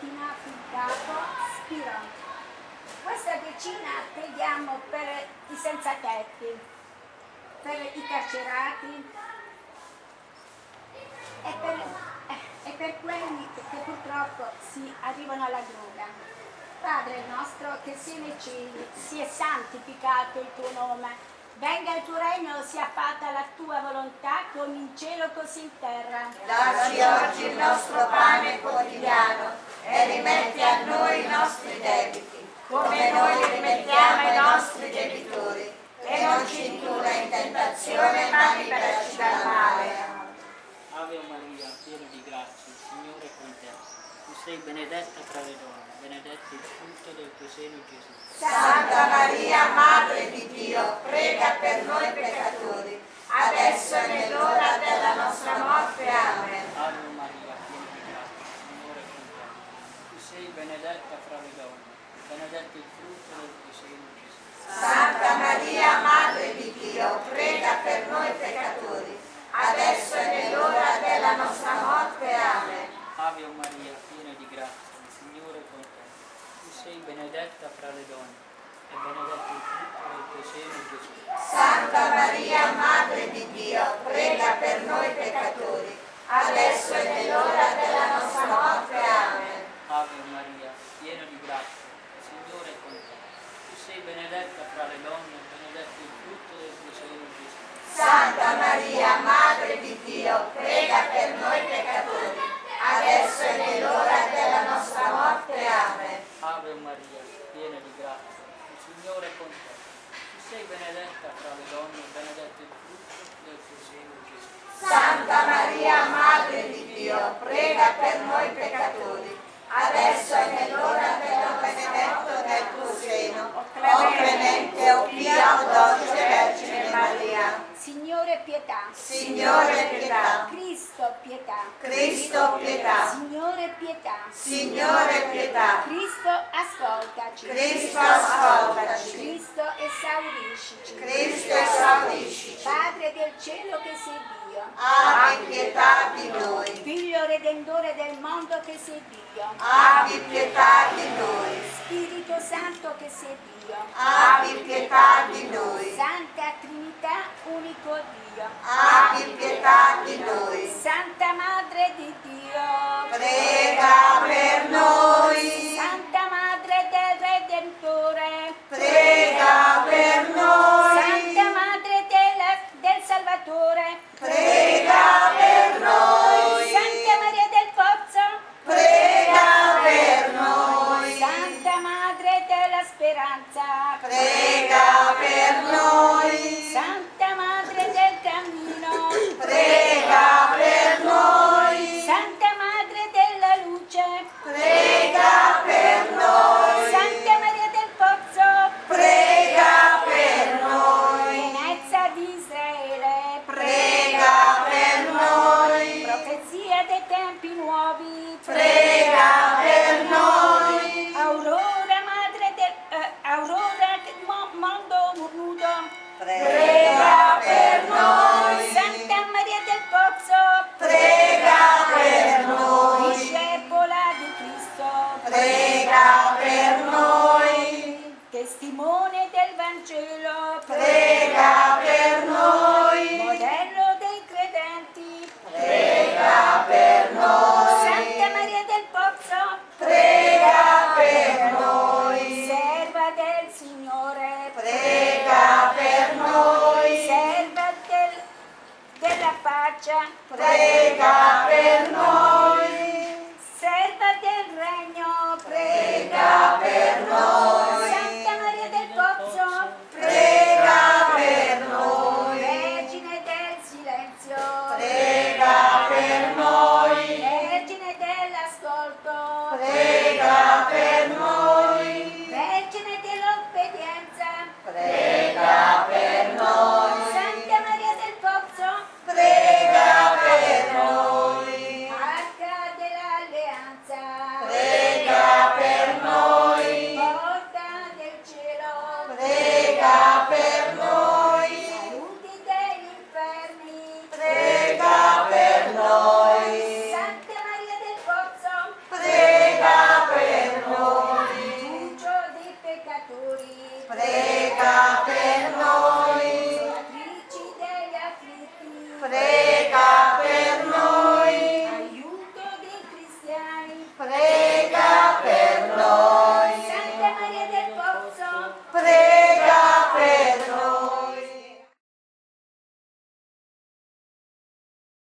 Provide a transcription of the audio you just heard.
Bettina Fiddato Spiro. Questa decina preghiamo per i senza tetti, per i carcerati e per quelli che purtroppo si arrivano alla droga. Padre nostro che sei nei cieli, sia santificato il tuo nome. Venga il tuo regno, sia fatta la tua volontà, come in cielo così in terra. Dacci oggi il nostro pane quotidiano e rimetti a noi i nostri debiti, come noi li rimettiamo ai nostri debitori. E non ci indurre in tentazione, ma liberaci dal male. Ave Maria, piena di grazia, il Signore è con te. Tu sei benedetta tra le donne, benedetto il frutto del tuo seno, Gesù. Santa Maria, Madre di Dio, prega per noi peccatori, adesso e nell'ora della nostra morte. Amen. Ave Maria, piena di grazia, il Signore è con te. Tu sei benedetta fra le donne, benedetto il frutto del tuo seno, Gesù. Santa Maria, Madre di Dio, prega per noi peccatori, adesso e nell'ora della nostra morte. Amen. Ave Maria, piena di grazia, il Signore è con te. Tu sei benedetta fra le donne, e benedetto il frutto del tuo seno, Gesù. Santa Maria, Madre di Dio, prega per noi peccatori, adesso e nell'ora della nostra morte. Amen. Ave Maria, piena di grazia, il Signore è con te. Tu sei benedetta fra le donne, e benedetto il frutto del tuo seno, Gesù. Santa Maria, Madre di Dio, prega per noi peccatori, adesso e nell'ora della nostra morte. Amen. Ave Maria, piena di grazia, il Signore è con te. Tu sei benedetta fra le donne, e benedetto il frutto del tuo seno, Gesù. Santa Maria, Madre di Dio, prega per noi peccatori, adesso e nell'ora del benedetto del tuo seno, o clemente, o pia, o dolce Vergine Maria. Signore pietà. Signore pietà. Cristo pietà. Cristo pietà. Signore pietà. Signore pietà. Cristo ascoltaci. Cristo ascoltaci. Cristo esauriscici. Cristo esauriscici. Padre del cielo che sei Dio. Abbi pietà di noi. Figlio redentore del mondo che sei Dio. Abbi pietà di noi. Spirito Santo che sei Dio. Abbi pietà di noi. Santa Trinità, unico Dio. Abbi pietà di noi. Santa Madre di Dio. Prega per noi. Santa Madre del Redentore. Prega per noi. Santa Madre del Salvatore. Prega per noi. Santa Maria del Pozzo. Prega per noi. Santa Madre della Speranza. Prega per noi. Santa Madre del Cammino. Prega per noi. Santa Madre della Luce. Prega per noi. Santa Maria del Pozzo. Prega per noi. Pienezza di Israele. Prega per noi. Profezia dei tempi nuovi. Prega per noi. Aurora madre del mondo nudo. Prega per noi. Santa Maria del Pozzo. Prega per noi. Discepola di Cristo. Prega per noi. Testimone del Vangelo. Prega per noi. Modello dei credenti. Prega per noi. Santa Maria del Pozzo. Prega per noi. Serva del Signore. Prega per noi. Serva della pace. Prega per noi. Serva del regno. Prega per noi.